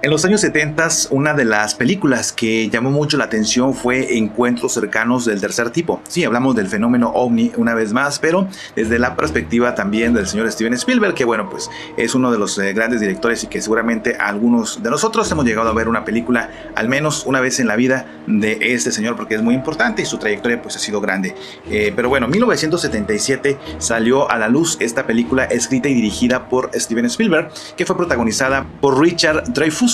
En los años 70, una de las películas que llamó mucho la atención fue Encuentros cercanos del tercer tipo. Sí, hablamos del fenómeno OVNI una vez más, pero desde la perspectiva también del señor Steven Spielberg, que bueno, pues es uno de los grandes directores y que seguramente algunos de nosotros hemos llegado a ver una película al menos una vez en la vida de este señor, porque es muy importante y su trayectoria pues ha sido grande. Pero bueno, en 1977 salió a la luz esta película escrita y dirigida por Steven Spielberg, que fue protagonizada por Richard Dreyfuss,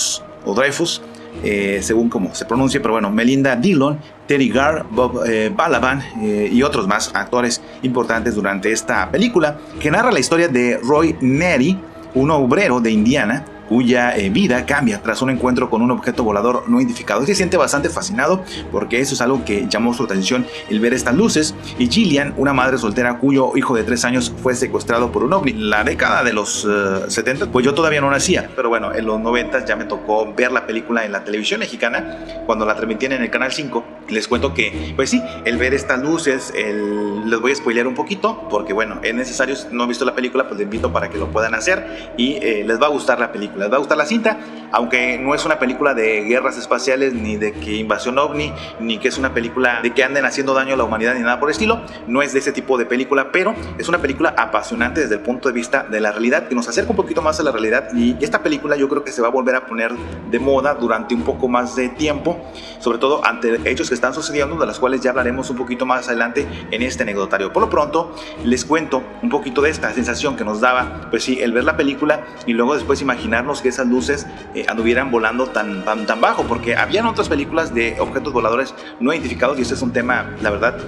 según como se pronuncia, pero bueno, Melinda Dillon, Teddy Gar, Bob Balaban y otros más actores importantes durante esta película, que narra la historia de Roy Neary, un obrero de Indiana cuya vida cambia tras un encuentro con un objeto volador no identificado. Se siente bastante fascinado porque eso es algo que llamó su atención, el ver estas luces. Y Gillian, una madre soltera cuyo hijo de 3 años fue secuestrado por un ovni. La década de los 70, pues yo todavía no nacía, pero bueno, en los 90 ya me tocó ver la película en la televisión mexicana cuando la transmitían en el Canal 5. Les cuento que, pues sí, el ver estas luces, les voy a spoilear un poquito porque bueno, es necesario. Si no han visto la película, pues les invito para que lo puedan hacer y les va a gustar la película. Les va a gustar la cinta, aunque no es una película de guerras espaciales, ni de que invasión ovni, ni que es una película de que anden haciendo daño a la humanidad, ni nada por el estilo. No es de ese tipo de película, pero es una película apasionante desde el punto de vista de la realidad, que nos acerca un poquito más a la realidad. Y esta película yo creo que se va a volver a poner de moda durante un poco más de tiempo, sobre todo ante hechos que están sucediendo, de las cuales ya hablaremos un poquito más adelante en este anecdotario. Por lo pronto, les cuento un poquito de esta sensación que nos daba, pues sí, el ver la película y luego después imaginar que esas luces anduvieran volando tan bajo, porque habían otras películas de objetos voladores no identificados y este es un tema, la verdad,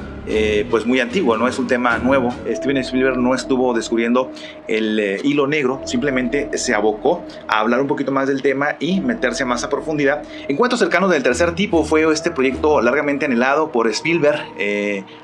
pues muy antiguo, no es un tema nuevo. Steven Spielberg no estuvo descubriendo el hilo negro, simplemente se abocó a hablar un poquito más del tema y meterse más a profundidad. Encuentros cercanos del tercer tipo fue este proyecto largamente anhelado por Spielberg.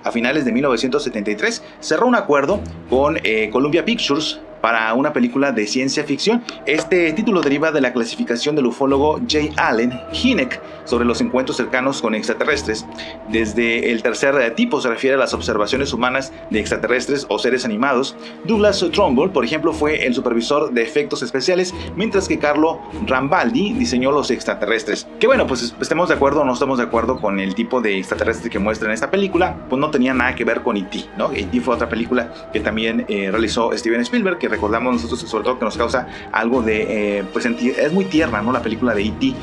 A finales de 1973 cerró un acuerdo con Columbia Pictures para una película de ciencia ficción. Este título deriva de la clasificación del ufólogo J. Allen Hynek sobre los encuentros cercanos con extraterrestres. Desde el tercer tipo se refiere a las observaciones humanas de extraterrestres o seres animados. Douglas Trumbull, por ejemplo, fue el supervisor de efectos especiales, mientras que Carlo Rambaldi diseñó los extraterrestres. Que bueno, pues estemos de acuerdo o no estemos de acuerdo con el tipo de extraterrestre que muestra en esta película, pues no tenía nada que ver con E.T., ¿no? E.T. fue otra película que también realizó Steven Spielberg, que recordamos nosotros, sobre todo que nos causa algo de, pues es muy tierna, ¿no? La película de E.T.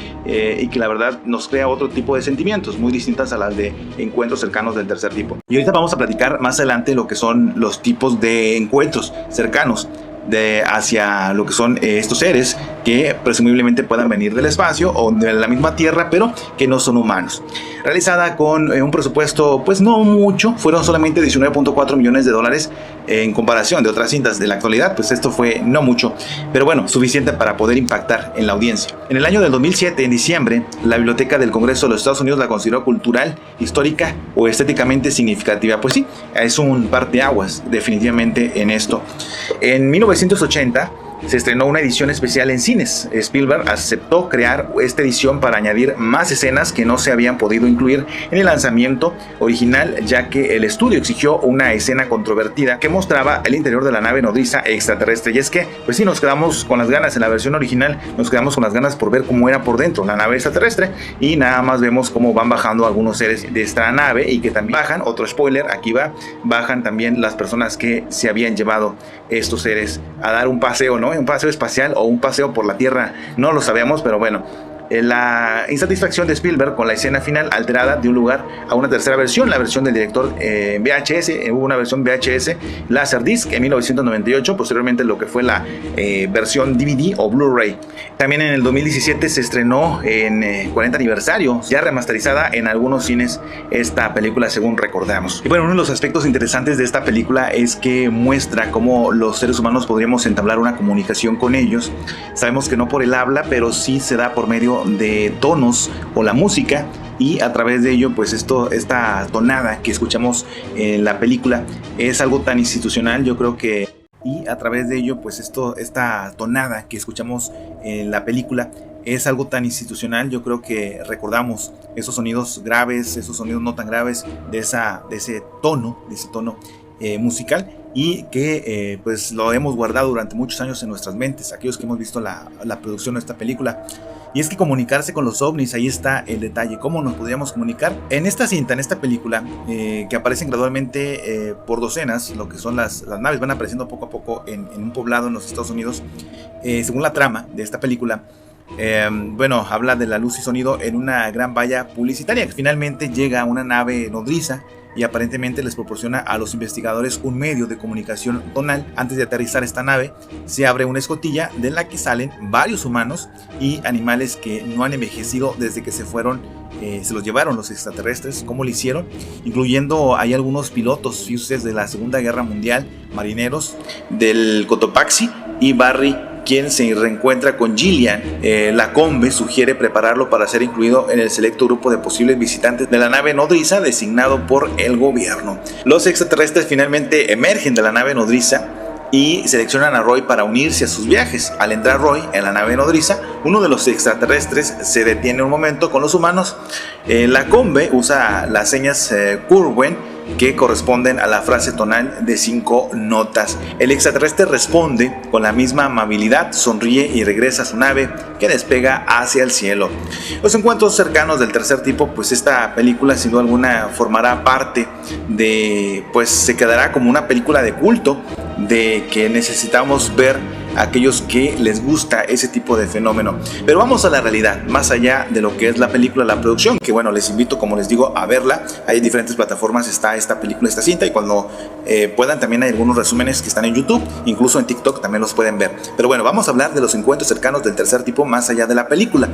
Y que la verdad nos crea otro tipo de sentimientos muy distintas a las de encuentros cercanos del tercer tipo. Y ahorita vamos a platicar más adelante lo que son los tipos de encuentros cercanos hacia lo que son estos seres que presumiblemente puedan venir del espacio o de la misma Tierra, pero que no son humanos. Realizada con un presupuesto pues no mucho, fueron solamente 19.4 millones de dólares en comparación de otras cintas de la actualidad, pues esto fue no mucho, pero bueno, suficiente para poder impactar en la audiencia. En el año del 2007, en diciembre, la Biblioteca del Congreso de los Estados Unidos la consideró cultural, histórica o estéticamente significativa. Pues sí, es un parteaguas definitivamente en esto. En 1980 se estrenó una edición especial en cines. Spielberg aceptó crear esta edición para añadir más escenas que no se habían podido incluir en el lanzamiento original, ya que el estudio exigió una escena controvertida que mostraba el interior de la nave nodriza extraterrestre. Y es que, pues sí, nos quedamos con las ganas en la versión original, nos quedamos con las ganas por ver cómo era por dentro la nave extraterrestre y nada más vemos cómo van bajando algunos seres de esta nave y que también bajan, otro spoiler, aquí bajan también las personas que se habían llevado estos seres a dar un paseo, ¿no? Un paseo espacial o un paseo por la Tierra, no lo sabemos, pero bueno, la insatisfacción de Spielberg con la escena final alterada dio lugar a una tercera versión, la versión del director VHS. Hubo una versión VHS Laserdisc en 1998, posteriormente lo que fue la versión DVD o Blu-ray. También en el 2017 se estrenó en 40 aniversario, ya remasterizada en algunos cines esta película, según recordamos. Y bueno, uno de los aspectos interesantes de esta película es que muestra cómo los seres humanos podríamos entablar una comunicación con ellos. Sabemos que no por el habla, pero sí se da por medio de tonos o la música, y a través de ello pues esta tonada que escuchamos en la película es algo tan institucional, yo creo que, y a través de ello pues esta tonada que escuchamos en la película es algo tan institucional, yo creo que recordamos esos sonidos graves, esos sonidos no tan graves de ese tono musical, y que pues lo hemos guardado durante muchos años en nuestras mentes, aquellos que hemos visto la producción de esta película. Y es que comunicarse con los ovnis, ahí está el detalle. ¿Cómo nos podríamos comunicar? En esta cinta, en esta película, que aparecen gradualmente por docenas, lo que son las naves van apareciendo poco a poco en un poblado en los Estados Unidos. Según la trama de esta película, bueno, habla de la luz y sonido en una gran valla publicitaria. Finalmente llega una nave nodriza y aparentemente les proporciona a los investigadores un medio de comunicación tonal. Antes de aterrizar esta nave, se abre una escotilla de la que salen varios humanos y animales que no han envejecido desde que se fueron, se los llevaron los extraterrestres. ¿Cómo lo hicieron? Incluyendo hay algunos pilotos fuses de la Segunda Guerra Mundial, marineros del Cotopaxi, y Barry, quien se reencuentra con Gillian. Lacombe sugiere prepararlo para ser incluido en el selecto grupo de posibles visitantes de la nave nodriza designado por el gobierno. Los extraterrestres finalmente emergen de la nave nodriza y seleccionan a Roy para unirse a sus viajes. Al entrar Roy en la nave nodriza, uno de los extraterrestres se detiene un momento con los humanos. Lacombe usa las señas Curwen, que corresponden a la frase tonal de 5 notas. El extraterrestre responde con la misma amabilidad, sonríe y regresa a su nave, que despega hacia el cielo. Los encuentros cercanos del tercer tipo, pues esta película sin duda alguna formará parte de, pues se quedará como una película de culto, de que necesitamos ver a aquellos que les gusta ese tipo de fenómeno. Pero vamos a la realidad, más allá de lo que es la película, la producción, que bueno, les invito, como les digo, a verla. Hay diferentes plataformas, está esta película, esta cinta, y cuando puedan también hay algunos resúmenes que están en YouTube, incluso en TikTok también los pueden ver. Pero bueno, vamos a hablar de los encuentros cercanos del tercer tipo más allá de la película.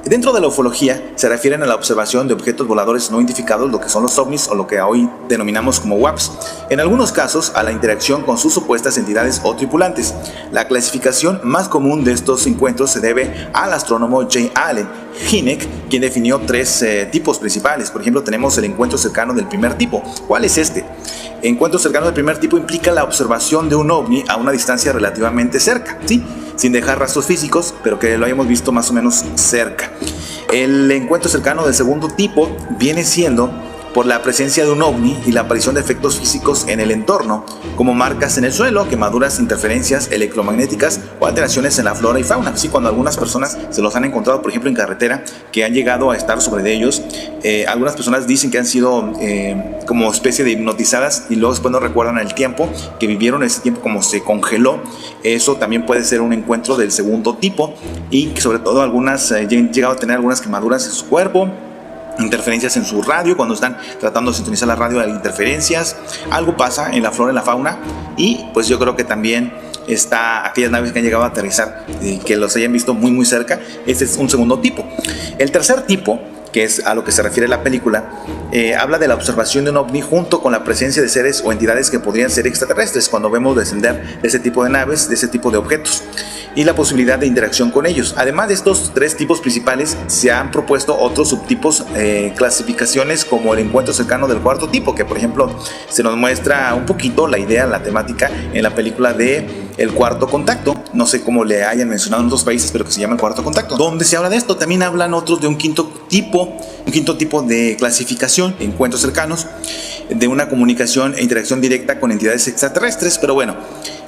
Dentro de la ufología se refieren a la observación de objetos voladores no identificados, lo que son los ovnis o lo que hoy denominamos como UAPs. En algunos casos a la interacción con sus supuestas entidades o tripulantes. La clasificación más común de estos encuentros se debe al astrónomo J. Allen Hynek, quien definió 3 tipos principales. Por ejemplo, tenemos el encuentro cercano del primer tipo. ¿Cuál es este? Encuentro cercano del primer tipo implica la observación de un ovni a una distancia relativamente cerca, ¿sí? Sin dejar rastros físicos, pero que lo hayamos visto más o menos cerca. El encuentro cercano del segundo tipo viene siendo por la presencia de un ovni y la aparición de efectos físicos en el entorno, como marcas en el suelo, quemaduras, interferencias electromagnéticas o alteraciones en la flora y fauna. Sí, cuando algunas personas se los han encontrado, por ejemplo, en carretera, que han llegado a estar sobre de ellos, algunas personas dicen que han sido como especie de hipnotizadas y luego después no recuerdan el tiempo que vivieron, ese tiempo como se congeló. Eso también puede ser un encuentro del segundo tipo, y que sobre todo algunas han llegado a tener algunas quemaduras en su cuerpo, interferencias en su radio, cuando están tratando de sintonizar la radio, hay interferencias, algo pasa en la flora y la fauna. Y pues yo creo que también está aquellas naves que han llegado a aterrizar, que los hayan visto muy muy cerca. Este es un segundo tipo. El tercer tipo, que es a lo que se refiere la película, habla de la observación de un ovni junto con la presencia de seres o entidades que podrían ser extraterrestres, cuando vemos descender de ese tipo de naves, de ese tipo de objetos, y la posibilidad de interacción con ellos. Además de estos 3 tipos principales, se han propuesto otros subtipos, clasificaciones, como el encuentro cercano del cuarto tipo, que por ejemplo se nos muestra un poquito la idea, la temática en la película de El Cuarto Contacto. No sé cómo le hayan mencionado en otros países, pero que se llama El Cuarto Contacto, donde se habla de esto. También hablan otros de un quinto tipo de clasificación, encuentros cercanos, de una comunicación e interacción directa con entidades extraterrestres. Pero bueno,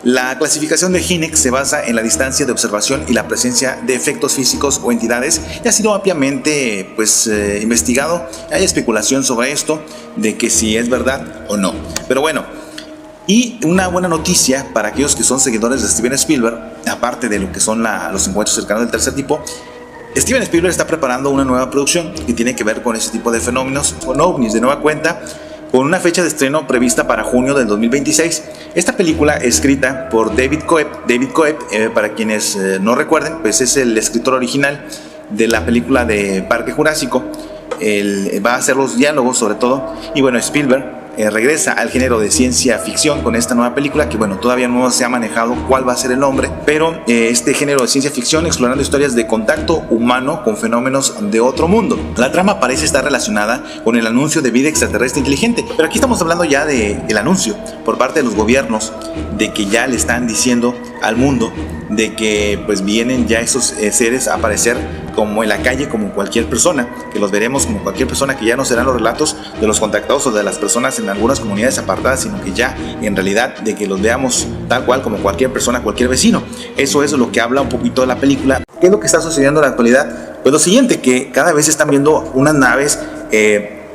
la clasificación de Hynek se basa en la distancia de observación y la presencia de efectos físicos o entidades, y ha sido ampliamente investigado. Hay especulación sobre esto, de que si es verdad o no. Pero bueno, y una buena noticia para aquellos que son seguidores de Steven Spielberg, aparte de lo que son los encuentros cercanos del tercer tipo, Steven Spielberg está preparando una nueva producción que tiene que ver con ese tipo de fenómenos, con ovnis de nueva cuenta, con una fecha de estreno prevista para junio del 2026. Esta película, escrita por David Coeb, para quienes no recuerden, pues es el escritor original de la película de Parque Jurásico. Él va a hacer los diálogos sobre todo, y bueno, Spielberg regresa al género de ciencia ficción con esta nueva película, que bueno, todavía no se ha manejado cuál va a ser el nombre, pero este género de ciencia ficción explorando historias de contacto humano con fenómenos de otro mundo. La trama parece estar relacionada con el anuncio de vida extraterrestre inteligente, pero aquí estamos hablando ya del anuncio por parte de los gobiernos, de que ya le están diciendo al mundo de que pues vienen ya esos seres a aparecer como en la calle, como cualquier persona, que los veremos como cualquier persona, que ya no serán los relatos de los contactados o de las personas en algunas comunidades apartadas, sino que ya en realidad de que los veamos tal cual como cualquier persona, cualquier vecino. Eso es lo que habla un poquito de la película. ¿Qué es lo que está sucediendo en la actualidad? Pues lo siguiente, que cada vez están viendo unas naves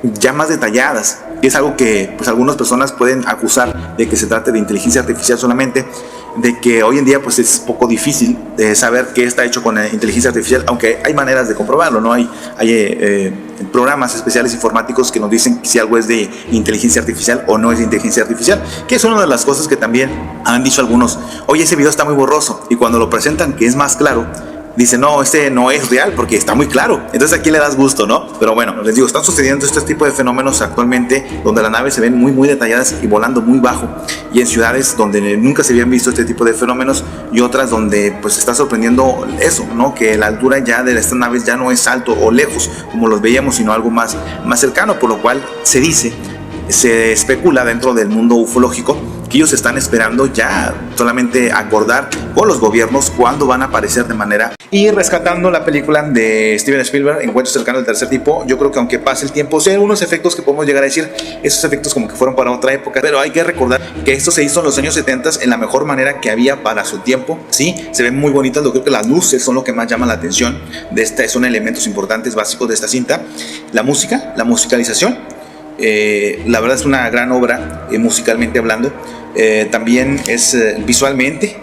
ya más detalladas, y es algo que pues algunas personas pueden acusar de que se trate de inteligencia artificial solamente, de que hoy en día pues es poco difícil saber qué está hecho con inteligencia artificial, aunque hay maneras de comprobarlo, ¿no? Hay programas especiales informáticos que nos dicen si algo es de inteligencia artificial o no es de inteligencia artificial, que es una de las cosas que también han dicho algunos: oye, ese video está muy borroso, y cuando lo presentan que es más claro, dicen, no, este no es real porque está muy claro. Entonces aquí le das gusto, ¿no? Pero bueno, les digo, están sucediendo este tipo de fenómenos actualmente, donde las naves se ven muy detalladas y volando muy bajo, y en ciudades donde nunca se habían visto este tipo de fenómenos, y otras donde pues está sorprendiendo eso, ¿no? Que la altura ya de estas naves ya no es alto o lejos como los veíamos, sino algo más cercano, por lo cual se especula dentro del mundo ufológico que ellos están esperando ya solamente acordar con los gobiernos cuándo van a aparecer de manera. Y rescatando la película de Steven Spielberg, Encuentros cercanos del tercer tipo, yo creo que aunque pase el tiempo, sí hay algunos efectos que podemos llegar a decir, esos efectos como que fueron para otra época, pero hay que recordar que esto se hizo en los años 70 en la mejor manera que había para su tiempo. Sí, se ven muy bonitas, yo creo que las luces son lo que más llama la atención de esta, son elementos importantes básicos de esta cinta. La música, la musicalización, la verdad es una gran obra musicalmente hablando. También es visualmente,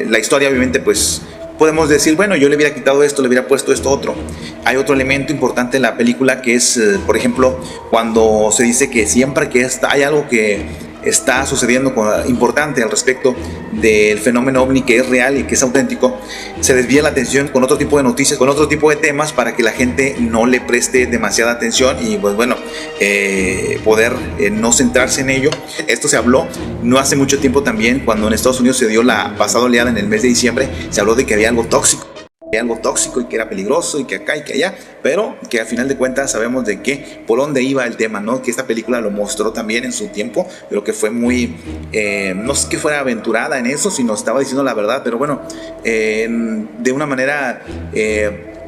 la historia obviamente pues podemos decir, bueno, yo le hubiera quitado esto, le hubiera puesto esto otro. Hay otro elemento importante en la película que es, por ejemplo, cuando se dice que siempre que hay algo que está sucediendo importante al respecto del fenómeno ovni, que es real y que es auténtico, se desvía la atención con otro tipo de noticias, con otro tipo de temas, para que la gente no le preste demasiada atención y pues bueno, poder no centrarse en ello. Esto se habló no hace mucho tiempo también, cuando en Estados Unidos se dio la pasada oleada en el mes de diciembre, se habló de que había algo tóxico y que era peligroso y que acá y que allá, pero que al final de cuentas sabemos de qué, por dónde iba el tema, ¿no? Que esta película lo mostró también en su tiempo, pero que fue muy, no es que fuera aventurada en eso, sino estaba diciendo la verdad, pero bueno, de una manera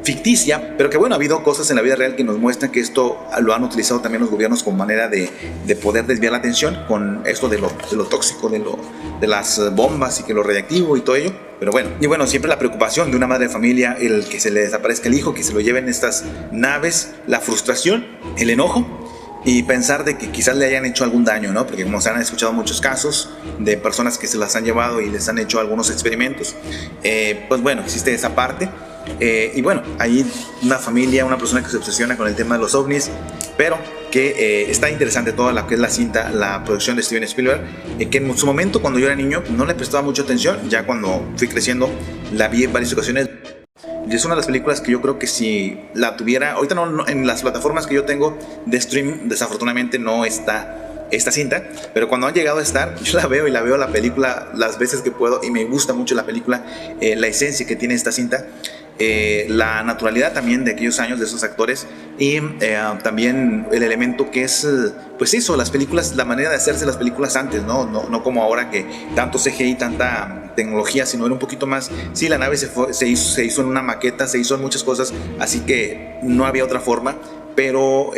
ficticia, pero que bueno, ha habido cosas en la vida real que nos muestran que esto lo han utilizado también los gobiernos como manera de poder desviar la atención con esto de lo tóxico, de las bombas y que lo radiactivo y todo ello. Pero bueno, y bueno, siempre la preocupación de una madre de familia, el que se le desaparezca el hijo, que se lo lleven estas naves, la frustración, el enojo y pensar de que quizás le hayan hecho algún daño, ¿no? Porque como se han escuchado muchos casos de personas que se las han llevado y les han hecho algunos experimentos, pues bueno, existe esa parte. Y bueno, hay una familia, una persona que se obsesiona con el tema de los ovnis, pero que está interesante toda la que es la cinta, la producción de Steven Spielberg, que en su momento cuando yo era niño no le prestaba mucha atención, ya cuando fui creciendo la vi en varias ocasiones. Y es una de las películas que yo creo que si la tuviera, ahorita no en las plataformas que yo tengo de streaming, desafortunadamente no está esta cinta, pero cuando han llegado a estar, yo la veo la película las veces que puedo y me gusta mucho la película, la esencia que tiene esta cinta. La naturalidad también de aquellos años de esos actores y también el elemento que es pues eso, las películas, la manera de hacerse las películas antes, no como ahora que tanto CGI, tanta tecnología, sino era un poquito más, sí, la nave se hizo en una maqueta, se hizo en muchas cosas, así que no había otra forma. Pero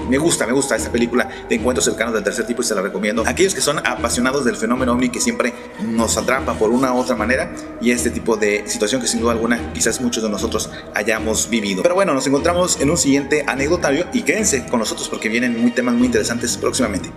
me gusta esta película de Encuentros cercanos del tercer tipo y se la recomiendo. Aquellos que son apasionados del fenómeno ovni, que siempre nos atrapa por una u otra manera, y este tipo de situación que sin duda alguna quizás muchos de nosotros hayamos vivido. Pero bueno, nos encontramos en un siguiente anecdotario y quédense con nosotros porque vienen temas muy interesantes próximamente.